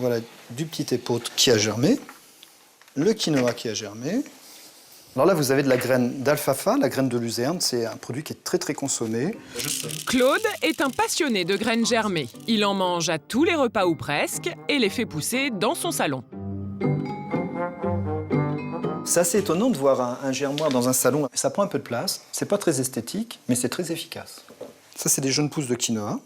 Voilà du petit épeautre qui a germé, le quinoa qui a germé. Alors là, vous avez de la graine d'alfalfa, la graine de luzerne. C'est un produit qui est très très consommé. Claude est un passionné de graines germées. Il en mange à tous les repas ou presque et les fait pousser dans son salon. C'est assez étonnant de voir un germoir dans un salon. Ça prend un peu de place. C'est pas très esthétique, mais c'est très efficace. Ça, c'est des jeunes pousses de quinoa.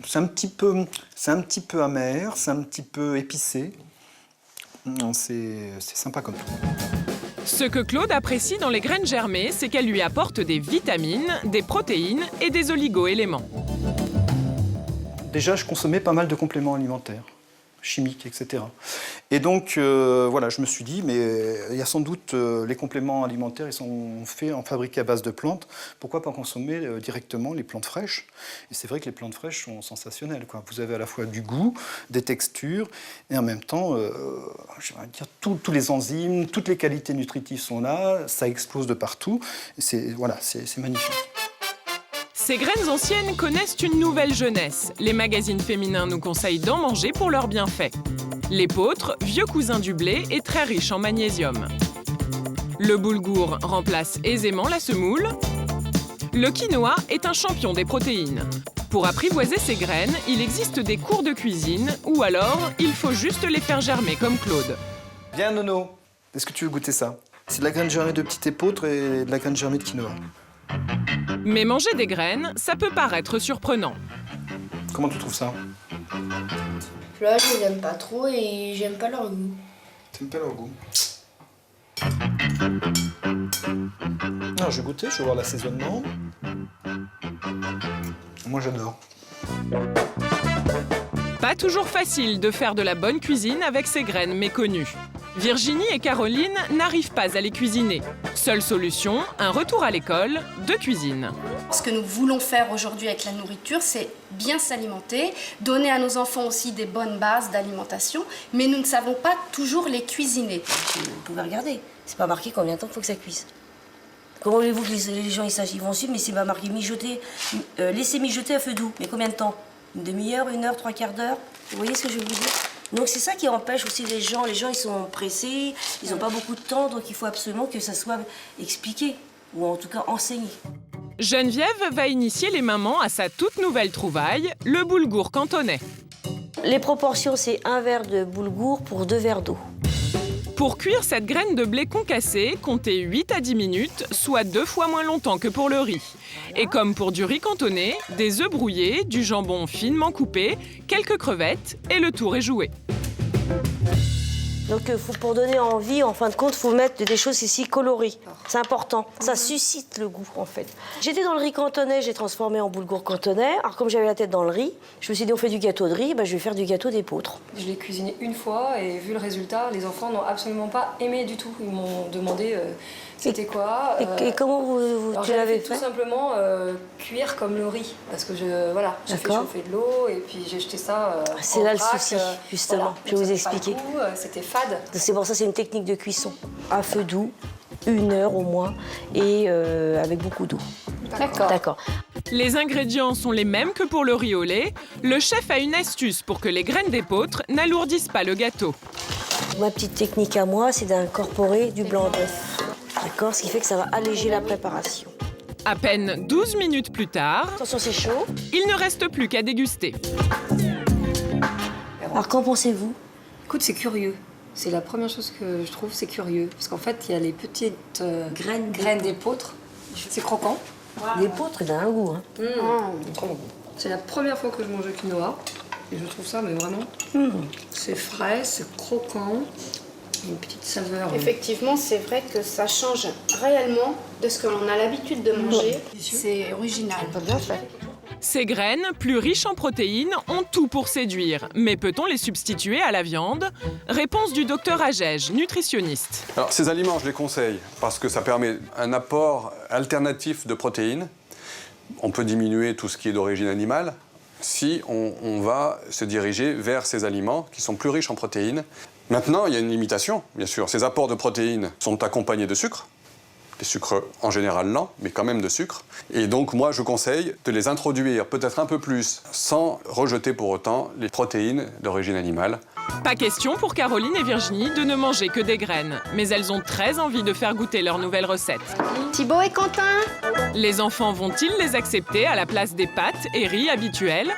C'est un petit peu amer, c'est un petit peu épicé. C'est sympa comme tout. Ce que Claude apprécie dans les graines germées, c'est qu'elles lui apportent des vitamines, des protéines et des oligo-éléments. Déjà, je consommais pas mal de compléments alimentaires, chimiques, etc. Et donc, voilà, je me suis dit, mais il y a sans doute les compléments alimentaires, ils sont fabriqués à base de plantes. Pourquoi pas consommer directement les plantes fraîches? Et c'est vrai que les plantes fraîches sont sensationnelles, quoi. Vous avez à la fois du goût, des textures, et en même temps, dire, tous les enzymes, toutes les qualités nutritives sont là, ça explose de partout. Voilà, c'est magnifique. Ces graines anciennes connaissent une nouvelle jeunesse. Les magazines féminins nous conseillent d'en manger pour leurs bienfaits. L'épeautre, vieux cousin du blé, est très riche en magnésium. Le boulgour remplace aisément la semoule. Le quinoa est un champion des protéines. Pour apprivoiser ces graines, il existe des cours de cuisine ou alors il faut juste les faire germer comme Claude. Viens Nono, est-ce que tu veux goûter ça? C'est de la graine germée de petit épeautre et de la graine germée de quinoa. Mais manger des graines, ça peut paraître surprenant. Comment tu trouves ça? Là, je les aime pas trop et j'aime pas leur goût. T'aimes pas leur goût? Non, je vais goûter, je vais voir l'assaisonnement. Moi, j'adore. Pas toujours facile de faire de la bonne cuisine avec ces graines méconnues. Virginie et Caroline n'arrivent pas à les cuisiner. Seule solution, un retour à l'école de cuisine. Ce que nous voulons faire aujourd'hui avec la nourriture, c'est bien s'alimenter, donner à nos enfants aussi des bonnes bases d'alimentation, mais nous ne savons pas toujours les cuisiner. Vous pouvez regarder, c'est pas marqué combien de temps il faut que ça cuise. Comment voulez-vous que les gens ils vont suivre, mais c'est pas marqué mijoter, laisser mijoter à feu doux. Mais combien de temps? Une demi-heure, une heure, trois quarts d'heure? Vous voyez ce que je veux vous dire? Donc c'est ça qui empêche aussi les gens. Les gens ils sont pressés, ils n'ont pas beaucoup de temps, donc il faut absolument que ça soit expliqué, ou en tout cas enseigné. Geneviève va initier les mamans à sa toute nouvelle trouvaille, le boulgour cantonais. Les proportions, c'est 1 verre de boulgour pour 2 verres d'eau. Pour cuire cette graine de blé concassé, comptez 8 à 10 minutes, soit 2 fois moins longtemps que pour le riz. Et comme pour du riz cantonais, des œufs brouillés, du jambon finement coupé, quelques crevettes et le tour est joué. Donc pour donner envie, en fin de compte, il faut mettre des choses ici colorées. C'est important. Ça suscite le goût, en fait. J'étais dans le riz cantonais, j'ai transformé en boulgour cantonais. Alors comme j'avais la tête dans le riz, je me suis dit on fait du gâteau de riz, je vais faire du gâteau d'épeautre. Je l'ai cuisiné une fois et vu le résultat, les enfants n'ont absolument pas aimé du tout. Ils m'ont demandé c'était quoi. Et comment tu l'avais fait? Tout simplement cuire comme le riz. Parce que j'ai fait chauffer de l'eau et puis j'ai jeté ça c'est là le souci, justement. Voilà. Je vais vous expliquer. C'était fade. C'est pour ça c'est une technique de cuisson. À feu doux, 1 heure au moins, et avec beaucoup d'eau. D'accord. Les ingrédients sont les mêmes que pour le riz au lait. Le chef a une astuce pour que les graines d'épeautre n'alourdissent pas le gâteau. Ma petite technique à moi, c'est d'incorporer du blanc d'œuf. D'accord, ce qui fait que ça va alléger la préparation. À peine 12 minutes plus tard, Attention, c'est chaud. il ne reste plus qu'à déguster. Alors, qu'en pensez-vous? Écoute, c'est curieux. C'est la première chose que je trouve, c'est curieux. Parce qu'en fait, il y a les petites graines d'épeautre. C'est croquant. L'épeautre, il a un goût. C'est la première fois que je mange le quinoa. Et je trouve ça, mais vraiment, c'est frais, c'est croquant. Une petite saveur. Effectivement, c'est vrai que ça change réellement de ce que l'on a l'habitude de manger. C'est original. Pas bien fait. Ces graines, plus riches en protéines, ont tout pour séduire. Mais peut-on les substituer à la viande? Réponse du docteur Agege, nutritionniste. Alors, ces aliments, je les conseille parce que ça permet un apport alternatif de protéines. On peut diminuer tout ce qui est d'origine animale si on va se diriger vers ces aliments qui sont plus riches en protéines. Maintenant, il y a une limitation, bien sûr. Ces apports de protéines sont accompagnés de sucre, des sucres en général lents, mais quand même de sucre. Et donc moi je conseille de les introduire peut-être un peu plus, sans rejeter pour autant les protéines d'origine animale. Pas question pour Caroline et Virginie de ne manger que des graines, mais elles ont très envie de faire goûter leur nouvelle recette. Thibaut et Quentin? Les enfants vont-ils les accepter à la place des pâtes et riz habituels?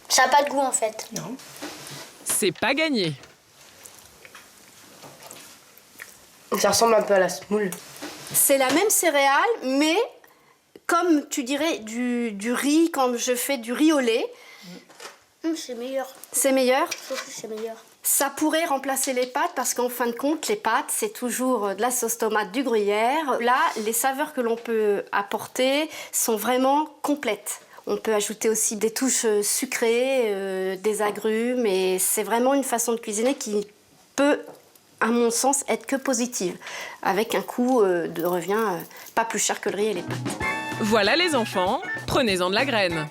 Ça n'a pas de goût en fait. Non. C'est pas gagné. Ça ressemble un peu à la semoule. C'est la même céréale, mais comme tu dirais du riz, quand je fais du riz au lait, C'est meilleur. c'est meilleur. Je trouve que c'est meilleur. Ça pourrait remplacer les pâtes parce qu'en fin de compte, les pâtes, c'est toujours de la sauce tomate, du gruyère. Là, les saveurs que l'on peut apporter sont vraiment complètes. On peut ajouter aussi des touches sucrées, des agrumes, et c'est vraiment une façon de cuisiner qui peut, à mon sens, être que positive, avec un coût de revient pas plus cher que le riz et les pâtes. Voilà les enfants, prenez-en de la graine.